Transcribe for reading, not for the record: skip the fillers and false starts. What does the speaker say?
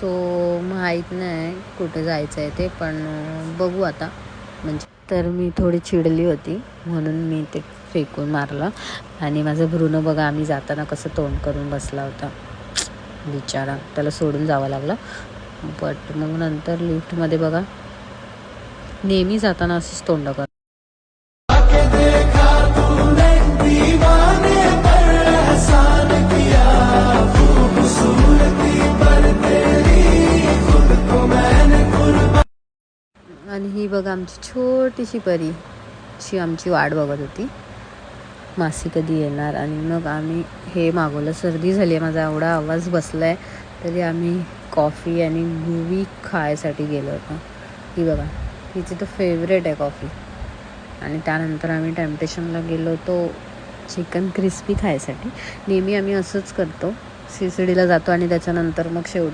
So माहीत नाही कुठे जायचं आहे ते, पण बघू आता. म्हणजे तर मी थोडी चिडली होती म्हणून मी ते फेकून मारलं. आणि माझं ब्रुनो बघा आम्ही जाताना कसं तोंड करून बसला होता, बिचारा. त्याला सोडून जावं लागलं. बट मग नंतर लिफ्टमध्ये बघा नेहमी जाताना असंच तोंड कर. आणि ही बघा आमची छोटीशी परी, शी आमची वाट बघत होती मासी कधी येणार. आणि मग आम्ही हे मागवलं. सर्दी झाली आहे, माझा एवढा आवाज बसला आहे तरी आम्ही कॉफी आणि गुवी खायसाठी गेलो होतो. ही बघा हिची तर फेवरेट आहे कॉफी. आणि त्यानंतर आम्ही टेम्पटेशनला गेलो होतो चिकन क्रिस्पी खायसाठी. नेहमी आम्ही असंच करतो, CCDला जातो आणि त्याच्यानंतर मग शेवटी